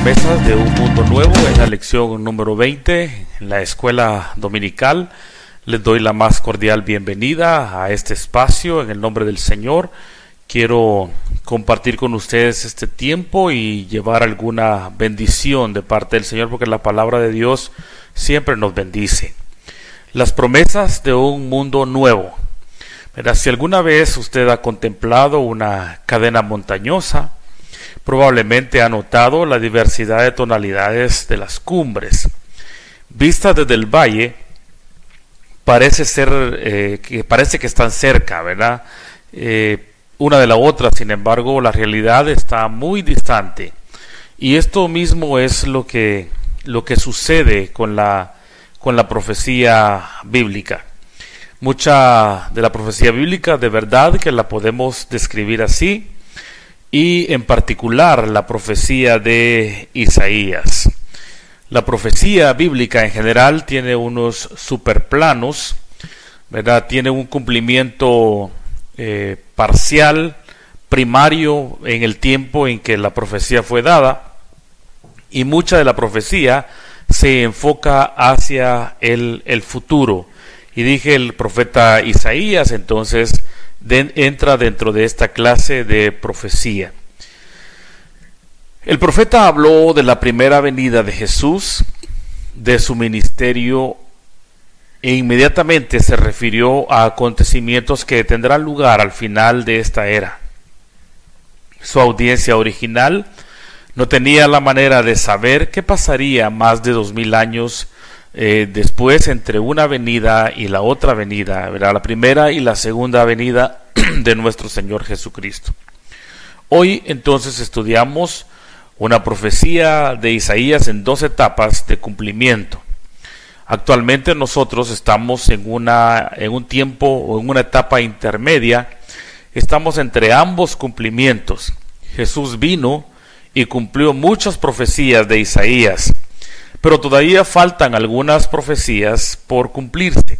promesas de un mundo nuevo, en la lección número 20 en la escuela dominical. Les doy la más cordial bienvenida a este espacio en el nombre del Señor. Quiero compartir con ustedes este tiempo y llevar alguna bendición de parte del Señor, porque la palabra de Dios siempre nos bendice. Las promesas de un mundo nuevo. Verá, si alguna vez usted ha contemplado una cadena montañosa, probablemente ha notado la diversidad de tonalidades de las cumbres. Vista desde el valle, parece que están cerca, ¿verdad? Una de la otra. Sin embargo, la realidad está muy distante. Y esto mismo es lo que sucede con la profecía bíblica. Mucha de la profecía bíblica, de verdad que la podemos describir así, y en particular la profecía de Isaías. La profecía bíblica en general tiene unos superplanos, ¿verdad? Tiene un cumplimiento parcial, primario en el tiempo en que la profecía fue dada, y mucha de la profecía se enfoca hacia el futuro. Y dije el profeta Isaías, entonces entra dentro de esta clase de profecía. El profeta habló de la primera venida de Jesús, de su ministerio, e inmediatamente se refirió a acontecimientos que tendrán lugar al final de esta era. Su audiencia original no tenía la manera de saber qué pasaría más de 2000 años después entre una venida y la otra venida, ¿verdad? La primera y la segunda venida de nuestro Señor Jesucristo. Hoy entonces estudiamos una profecía de Isaías en 2 etapas de cumplimiento. Actualmente nosotros estamos en un tiempo o en una etapa intermedia. Estamos entre ambos cumplimientos. Jesús vino y cumplió muchas profecías de Isaías, pero todavía faltan algunas profecías por cumplirse.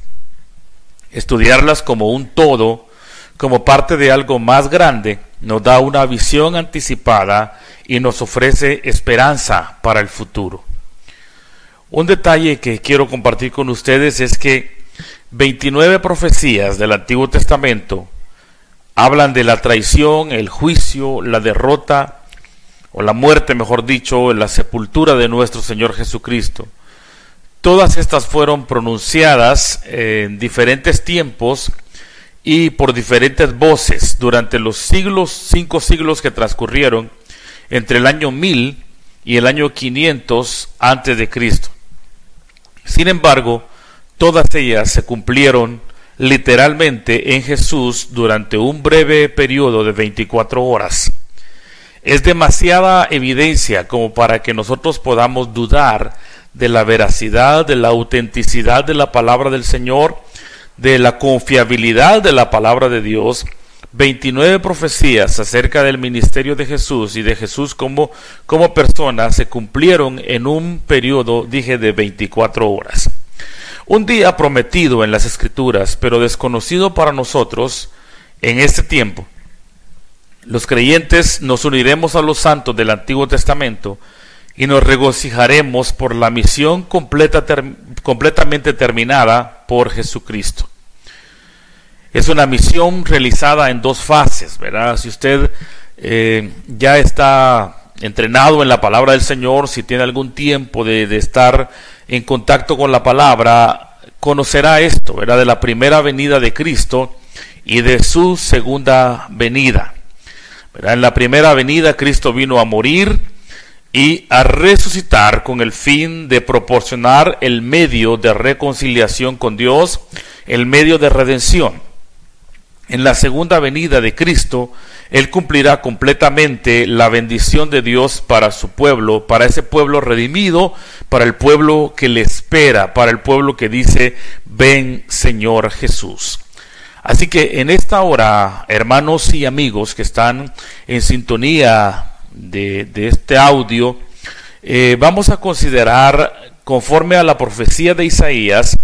Estudiarlas como un todo, como parte de algo más grande, nos da una visión anticipada y nos ofrece esperanza para el futuro. Un detalle que quiero compartir con ustedes es que 29 profecías del Antiguo Testamento hablan de la traición, el juicio, la derrota, o la muerte, mejor dicho, la sepultura de nuestro Señor Jesucristo. Todas estas fueron pronunciadas en diferentes tiempos y por diferentes voces durante los 5 siglos que transcurrieron entre el año 1000 y el año 500 antes de Cristo. Sin embargo, todas ellas se cumplieron literalmente en Jesús durante un breve periodo de 24 horas. Es demasiada evidencia como para que nosotros podamos dudar de la veracidad, de la autenticidad de la palabra del Señor, de la confiabilidad de la palabra de Dios. 29 profecías acerca del ministerio de Jesús y de Jesús como persona se cumplieron en un periodo, dije, de 24 horas. Un día prometido en las Escrituras, pero desconocido para nosotros en este tiempo. Los creyentes nos uniremos a los santos del Antiguo Testamento y nos regocijaremos por la misión completamente terminada por Jesucristo. Es una misión realizada en 2 fases, ¿verdad? Si usted ya está entrenado en la palabra del Señor, si tiene algún tiempo de estar en contacto con la palabra, conocerá esto, ¿verdad? De la primera venida de Cristo y de su segunda venida. En la primera venida Cristo vino a morir y a resucitar con el fin de proporcionar el medio de reconciliación con Dios, el medio de redención. En la segunda venida de Cristo, Él cumplirá completamente la bendición de Dios para su pueblo, para ese pueblo redimido, para el pueblo que le espera, para el pueblo que dice: ven, Señor Jesús. Así que en esta hora, hermanos y amigos que están en sintonía de este audio, vamos a considerar, conforme a la profecía de Isaías,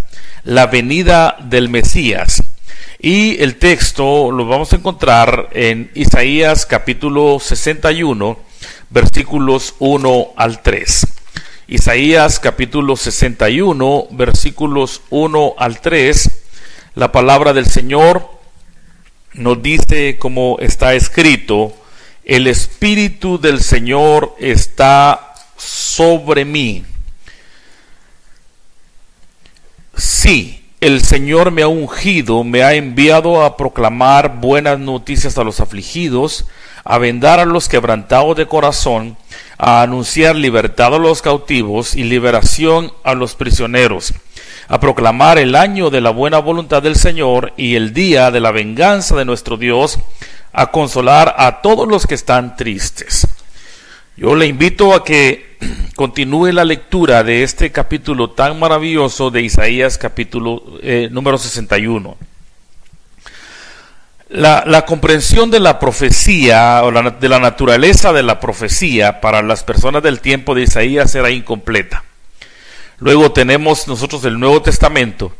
la venida del Mesías. Y el texto lo vamos a encontrar en Isaías capítulo 61, versículos 1 al 3. Isaías capítulo 61, versículos 1 al 3. La palabra del Señor nos dice, como está escrito: el Espíritu del Señor está sobre mí. Sí, el Señor me ha ungido, me ha enviado a proclamar buenas noticias a los afligidos, a vendar a los quebrantados de corazón, a anunciar libertad a los cautivos y liberación a los prisioneros, a proclamar el año de la buena voluntad del Señor y el día de la venganza de nuestro Dios, a consolar a todos los que están tristes. Yo le invito a que continúe la lectura de este capítulo tan maravilloso de Isaías, capítulo número 61. La comprensión de la profecía o de la naturaleza de la profecía para las personas del tiempo de Isaías era incompleta. Luego tenemos nosotros el Nuevo Testamento,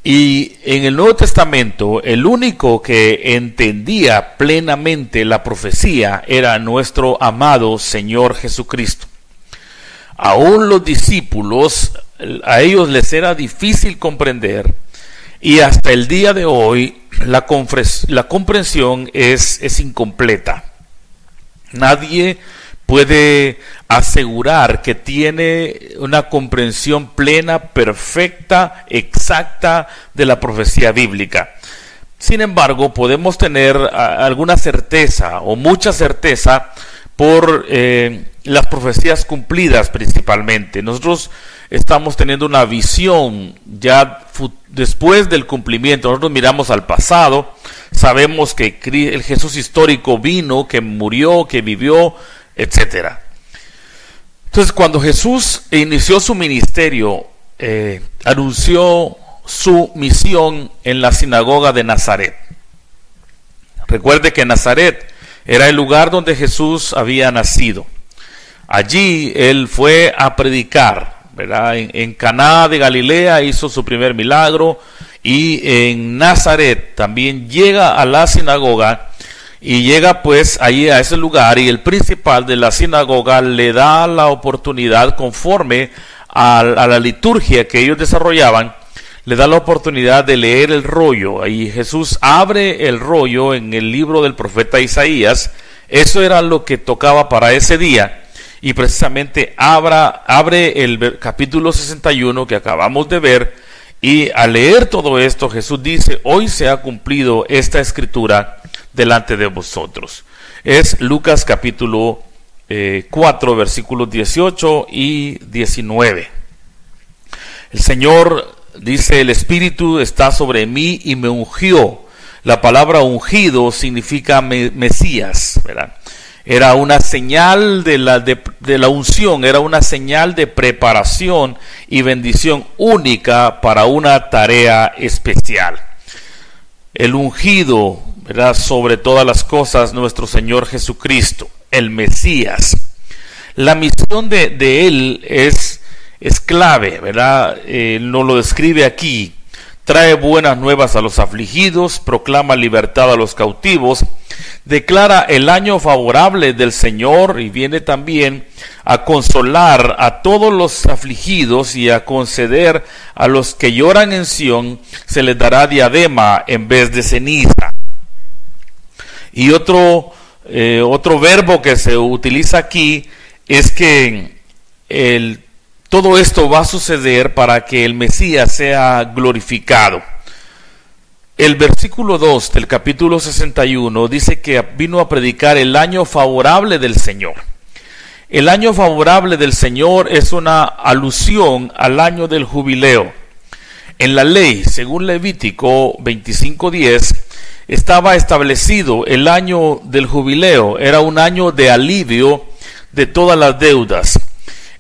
y en el Nuevo Testamento el único que entendía plenamente la profecía era nuestro amado Señor Jesucristo. Aún los discípulos, a ellos les era difícil comprender, y hasta el día de hoy la comprensión es incompleta. Nadie puede asegurar que tiene una comprensión plena, perfecta, exacta de la profecía bíblica. Sin embargo, podemos tener alguna certeza o mucha certeza por las profecías cumplidas principalmente. Nosotros estamos teniendo una visión ya después del cumplimiento. Nosotros miramos al pasado, sabemos que el Jesús histórico vino, que murió, que vivió, etcétera. Entonces, cuando Jesús inició su ministerio, anunció su misión en la sinagoga de Nazaret. Recuerde que Nazaret era el lugar donde Jesús había nacido. Allí él fue a predicar, ¿verdad? En Caná de Galilea hizo su primer milagro, y en Nazaret también llega a la sinagoga, y llega pues ahí a ese lugar, y el principal de la sinagoga le da la oportunidad, conforme a la liturgia que ellos desarrollaban, le da la oportunidad de leer el rollo. Ahí Jesús abre el rollo en el libro del profeta Isaías. Eso era lo que tocaba para ese día, y precisamente abre el capítulo 61 que acabamos de ver, y al leer todo esto Jesús dice: hoy se ha cumplido esta escritura delante de vosotros. Es Lucas capítulo 4 versículos 18 y 19. El Señor dice: el Espíritu está sobre mí y me ungió. La palabra ungido significa Mesías, ¿verdad? Era una señal de la unción, era una señal de preparación y bendición única para una tarea especial. El ungido, ¿verdad? Sobre todas las cosas, nuestro Señor Jesucristo, el Mesías. La misión de Él es clave, ¿verdad? Nos lo describe aquí. Trae buenas nuevas a los afligidos, proclama libertad a los cautivos, declara el año favorable del Señor, y viene también a consolar a todos los afligidos y a conceder a los que lloran en Sión, se les dará diadema en vez de ceniza. Y otro verbo que se utiliza aquí es que todo esto va a suceder para que el Mesías sea glorificado. El versículo 2 del capítulo 61 dice que vino a predicar el año favorable del Señor. El año favorable del Señor es una alusión al año del jubileo. En la ley, según Levítico 25:10, estaba establecido el año del jubileo. Era un año de alivio de todas las deudas.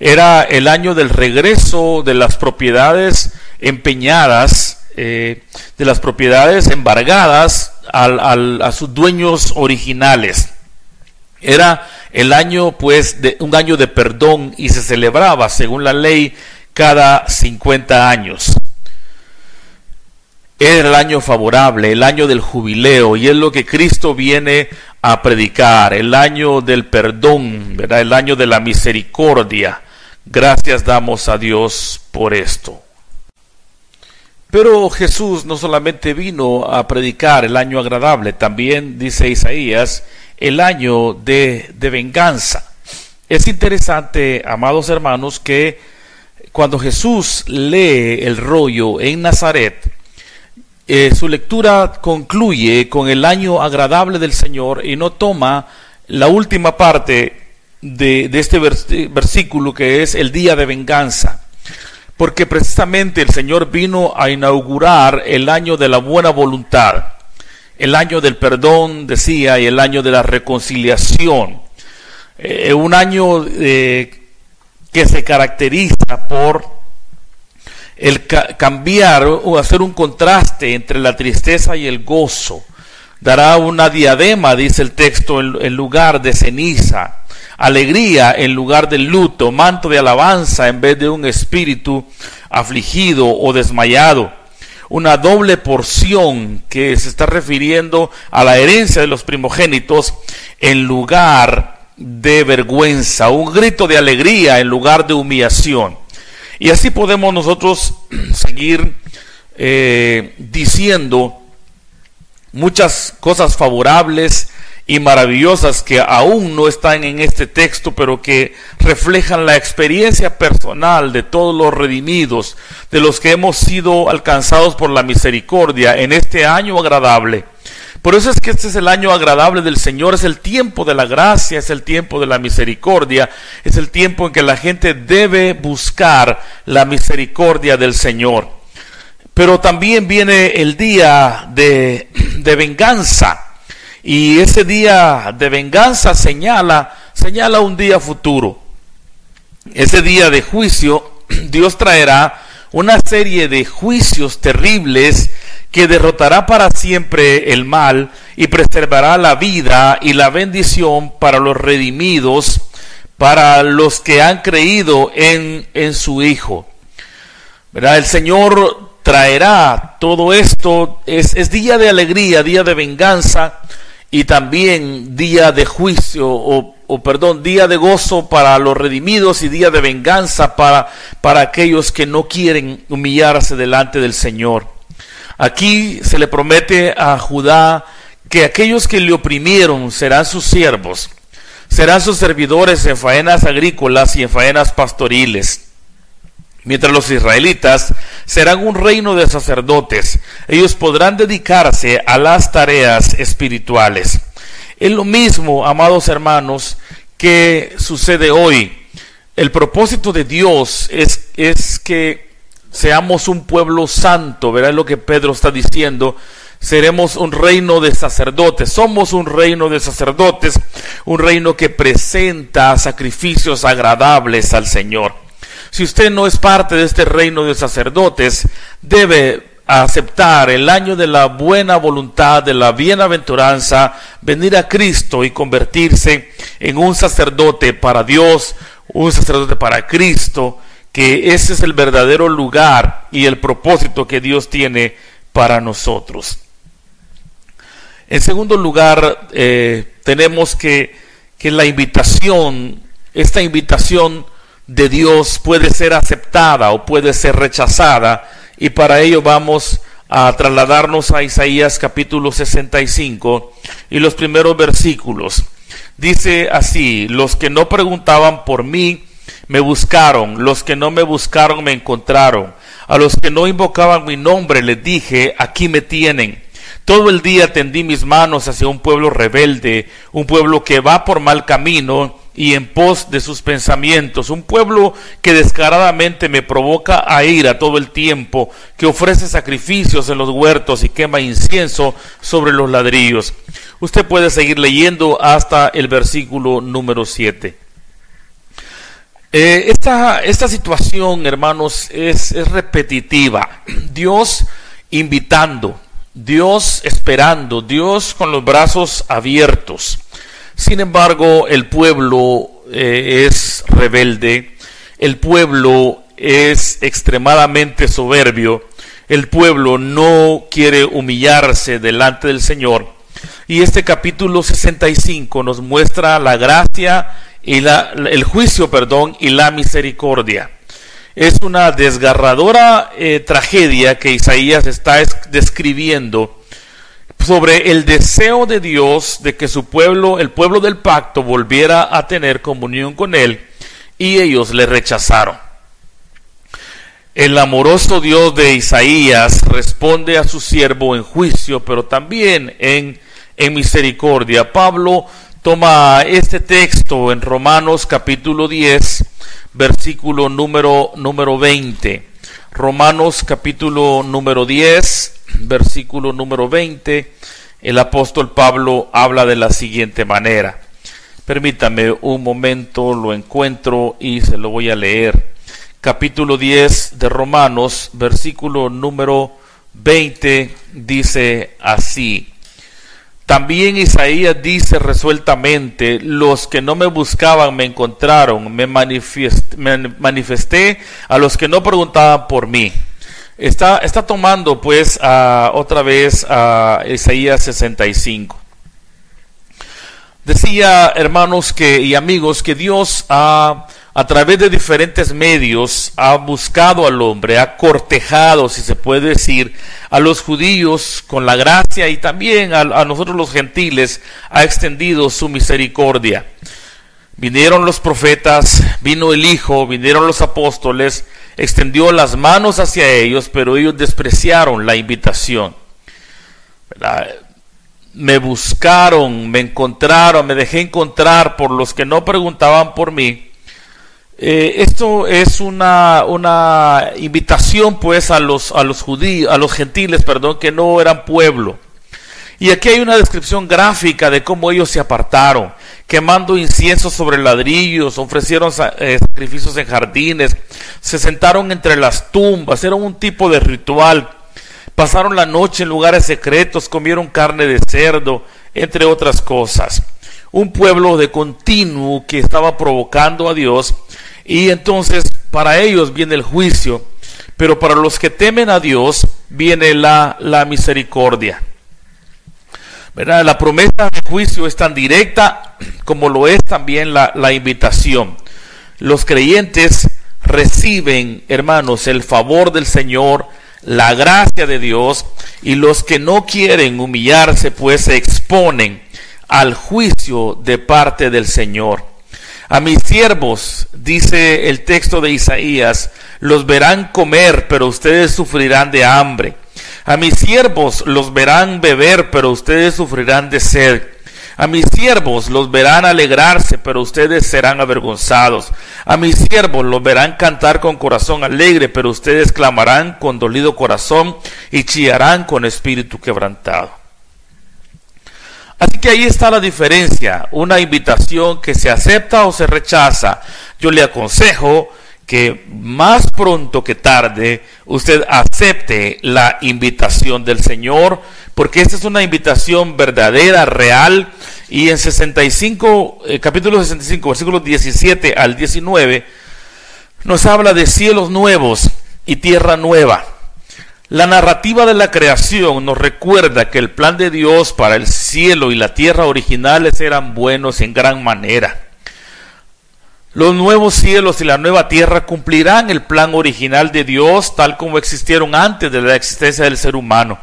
Era el año del regreso de las propiedades empeñadas, de las propiedades embargadas a sus dueños originales. Era el año, pues, un año de perdón, y se celebraba, según la ley, cada 50 años. Era el año favorable, el año del jubileo, y es lo que Cristo viene a predicar, el año del perdón, ¿verdad? El año de la misericordia. Gracias damos a Dios por esto. Pero Jesús no solamente vino a predicar el año agradable, también dice Isaías, el año de venganza. Es interesante, amados hermanos, que cuando Jesús lee el rollo en Nazaret, su lectura concluye con el año agradable del Señor y no toma la última parte de este versículo, que es el día de venganza. Porque precisamente el Señor vino a inaugurar el año de la buena voluntad, el año del perdón, decía, y el año de la reconciliación. Un año que se caracteriza por el cambiar o hacer un contraste entre la tristeza y el gozo. Dará una diadema, dice el texto, en lugar de ceniza, alegría en lugar de luto, manto de alabanza en vez de un espíritu afligido o desmayado. Una doble porción que se está refiriendo a la herencia de los primogénitos en lugar de vergüenza, un grito de alegría en lugar de humillación. Y así podemos nosotros seguir diciendo muchas cosas favorables y maravillosas que aún no están en este texto, pero que reflejan la experiencia personal de todos los redimidos, de los que hemos sido alcanzados por la misericordia en este año agradable. Por eso es que este es el año agradable del Señor, es el tiempo de la gracia, es el tiempo de la misericordia, es el tiempo en que la gente debe buscar la misericordia del Señor. Pero también viene el día de venganza. Y ese día de venganza señala un día futuro. Ese día de juicio, Dios traerá una serie de juicios terribles que derrotará para siempre el mal y preservará la vida y la bendición para los redimidos, para los que han creído en su Hijo. ¿Verdad? El Señor traerá todo esto. Es día de alegría, día de venganza, y también día de juicio, día de gozo para los redimidos y día de venganza para aquellos que no quieren humillarse delante del Señor. Aquí se le promete a Judá que aquellos que le oprimieron serán sus siervos, serán sus servidores en faenas agrícolas y en faenas pastoriles. Mientras los israelitas serán un reino de sacerdotes, ellos podrán dedicarse a las tareas espirituales. Es lo mismo, amados hermanos, que sucede hoy. El propósito de Dios es que seamos un pueblo santo, ¿verdad? Es lo que Pedro está diciendo. Seremos un reino de sacerdotes, somos un reino de sacerdotes, un reino que presenta sacrificios agradables al Señor. Si usted no es parte de este reino de sacerdotes, debe aceptar el año de la buena voluntad, de la bienaventuranza, venir a Cristo y convertirse en un sacerdote para Dios, un sacerdote para Cristo, que ese es el verdadero lugar y el propósito que Dios tiene para nosotros. En segundo lugar, tenemos que la invitación, esta invitación de Dios puede ser aceptada o puede ser rechazada, y para ello vamos a trasladarnos a Isaías capítulo 65 y los primeros versículos. Dice así: los que no preguntaban por mí me buscaron, los que no me buscaron me encontraron, a los que no invocaban mi nombre les dije, aquí me tienen. Todo el día tendí mis manos hacia un pueblo rebelde, un pueblo que va por mal camino y en pos de sus pensamientos, un pueblo que descaradamente me provoca a ira todo el tiempo, que ofrece sacrificios en los huertos y quema incienso sobre los ladrillos. Usted puede seguir leyendo hasta el versículo número 7. Esta situación, hermanos, es repetitiva. Dios invitando, Dios esperando, Dios con los brazos abiertos. Sin embargo, el pueblo es rebelde, el pueblo es extremadamente soberbio, el pueblo no quiere humillarse delante del Señor, Y este capítulo 65 nos muestra la gracia y el juicio, y la misericordia. Es una desgarradora tragedia que Isaías está describiendo sobre el deseo de Dios de que su pueblo, el pueblo del pacto, volviera a tener comunión con él, y ellos le rechazaron. El amoroso Dios de Isaías responde a su siervo en juicio, pero también en misericordia. Pablo toma este texto en Romanos capítulo 10, versículo número 20. Romanos capítulo número 10, versículo número 20. El apóstol Pablo habla de la siguiente manera. Permítame un momento, lo encuentro y se lo voy a leer. Capítulo 10 de Romanos, versículo número 20, dice así: también Isaías dice resueltamente: los que no me buscaban me encontraron, me manifesté a los que no preguntaban por mí. Está tomando pues otra vez a Isaías 65. Decía, hermanos y amigos, que Dios a través de diferentes medios ha buscado al hombre, ha cortejado, si se puede decir, a los judíos con la gracia, y también a nosotros los gentiles ha extendido su misericordia. Vinieron los profetas, vino el Hijo, vinieron los apóstoles, extendió las manos hacia ellos, pero ellos despreciaron la invitación, ¿verdad? Me buscaron, me encontraron, me dejé encontrar por los que no preguntaban por mí. Esto es una invitación pues a los judíos, a los gentiles, que no eran pueblo. Y aquí hay una descripción gráfica de cómo ellos se apartaron, quemando incienso sobre ladrillos, ofrecieron sacrificios en jardines, se sentaron entre las tumbas, era un tipo de ritual. Pasaron la noche en lugares secretos, comieron carne de cerdo, entre otras cosas. Un pueblo de continuo que estaba provocando a Dios, y entonces para ellos viene el juicio, pero para los que temen a Dios viene la misericordia. ¿Verdad? La promesa de juicio es tan directa como lo es también la invitación. Los creyentes reciben, hermanos, el favor del Señor, la gracia de Dios, y los que no quieren humillarse pues se exponen al juicio de parte del Señor. A mis siervos, dice el texto de Isaías, los verán comer, pero ustedes sufrirán de hambre. A mis siervos los verán beber, pero ustedes sufrirán de sed. A mis siervos los verán alegrarse, pero ustedes serán avergonzados. A mis siervos los verán cantar con corazón alegre, pero ustedes clamarán con dolido corazón y chillarán con espíritu quebrantado. Así que ahí está la diferencia, una invitación que se acepta o se rechaza. Yo le aconsejo que más pronto que tarde usted acepte la invitación del Señor, porque esta es una invitación verdadera, real. Y en capítulo 65, versículos 17 al 19, nos habla de cielos nuevos y tierra nueva. La narrativa de la creación nos recuerda que el plan de Dios para el cielo y la tierra originales eran buenos en gran manera. Los nuevos cielos y la nueva tierra cumplirán el plan original de Dios tal como existieron antes de la existencia del ser humano.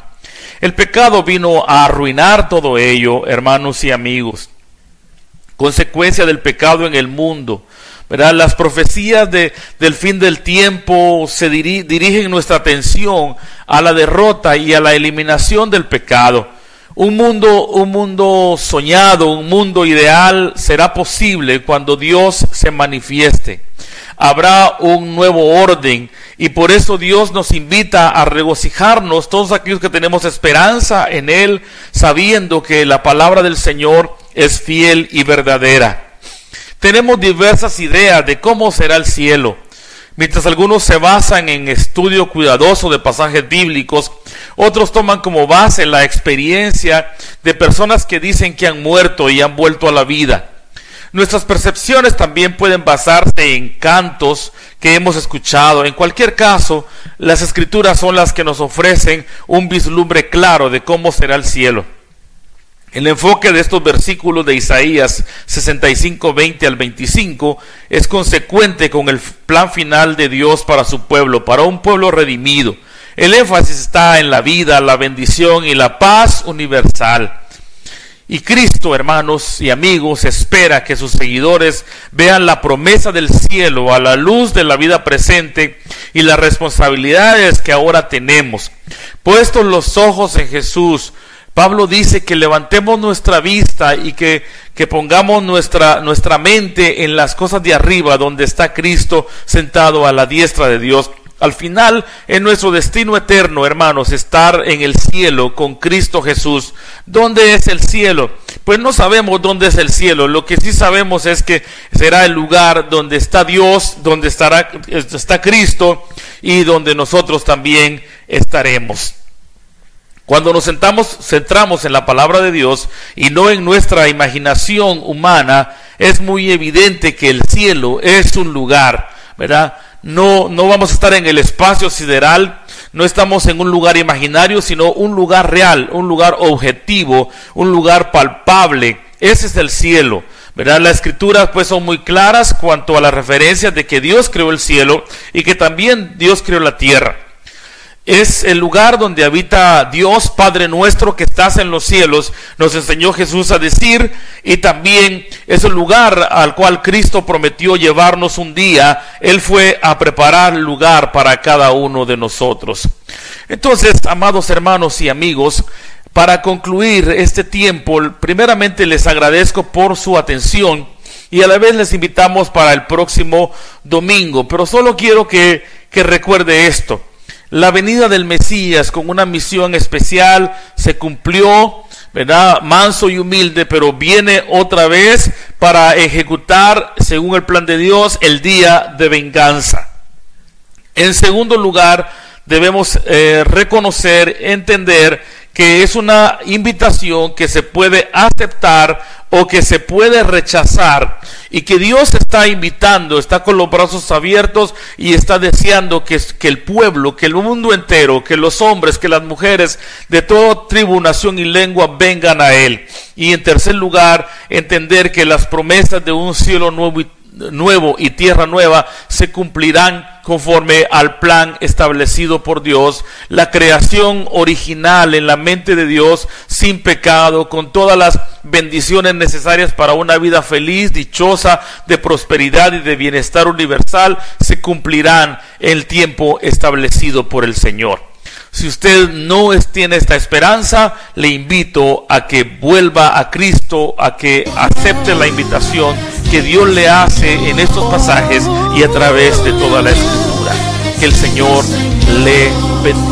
El pecado vino a arruinar todo ello, hermanos y amigos. Consecuencia del pecado en el mundo, ¿verdad? Las profecías del fin del tiempo se dirigen nuestra atención a la derrota y a la eliminación del pecado. Un mundo soñado, un mundo ideal será posible cuando Dios se manifieste. Habrá un nuevo orden, y por eso Dios nos invita a regocijarnos, todos aquellos que tenemos esperanza en Él, sabiendo que la palabra del Señor es fiel y verdadera. Tenemos diversas ideas de cómo será el cielo. Mientras algunos se basan en estudio cuidadoso de pasajes bíblicos, otros toman como base la experiencia de personas que dicen que han muerto y han vuelto a la vida. Nuestras percepciones también pueden basarse en cantos que hemos escuchado. En cualquier caso, las Escrituras son las que nos ofrecen un vislumbre claro de cómo será el cielo. El enfoque de estos versículos de Isaías 65, 20 al 25 es consecuente con el plan final de Dios para su pueblo, para un pueblo redimido. El énfasis está en la vida, la bendición y la paz universal. Y Cristo, hermanos y amigos, espera que sus seguidores vean la promesa del cielo a la luz de la vida presente y las responsabilidades que ahora tenemos. Puestos los ojos en Jesús, Pablo dice que levantemos nuestra vista y que pongamos nuestra mente en las cosas de arriba, donde está Cristo sentado a la diestra de Dios. Al final, en nuestro destino eterno, hermanos, estar en el cielo con Cristo Jesús. ¿Dónde es el cielo? Pues no sabemos dónde es el cielo. Lo que sí sabemos es que será el lugar donde está Dios, donde está Cristo y donde nosotros también estaremos. Cuando nos centramos en la palabra de Dios y no en nuestra imaginación humana, es muy evidente que el cielo es un lugar, ¿verdad? No vamos a estar en el espacio sideral, no estamos en un lugar imaginario, sino un lugar real, un lugar objetivo, un lugar palpable. Ese es el cielo, ¿verdad? Las escrituras pues son muy claras cuanto a las referencias de que Dios creó el cielo y que también Dios creó la tierra. Es el lugar donde habita Dios, Padre nuestro que estás en los cielos, nos enseñó Jesús a decir, y también es el lugar al cual Cristo prometió llevarnos un día. Él fue a preparar lugar para cada uno de nosotros. Entonces, amados hermanos y amigos, para concluir este tiempo, primeramente les agradezco por su atención y a la vez les invitamos para el próximo domingo, pero solo quiero que recuerde esto. La venida del Mesías con una misión especial se cumplió, ¿verdad? Manso y humilde, pero viene otra vez para ejecutar, según el plan de Dios, el día de venganza. En segundo lugar, debemos reconocer, entender que es una invitación que se puede aceptar o que se puede rechazar, y que Dios está invitando, está con los brazos abiertos y está deseando que el pueblo, que el mundo entero, que los hombres, que las mujeres de toda tribu, nación y lengua vengan a Él. Y en tercer lugar, entender que las promesas de un cielo nuevo y tierra nueva se cumplirán conforme al plan establecido por Dios, la creación original en la mente de Dios, sin pecado, con todas las bendiciones necesarias para una vida feliz, dichosa, de prosperidad y de bienestar universal, se cumplirán en el tiempo establecido por el Señor. Si usted no tiene esta esperanza, le invito a que vuelva a Cristo, a que acepte la invitación que Dios le hace en estos pasajes y a través de toda la Escritura. Que el Señor le bendiga.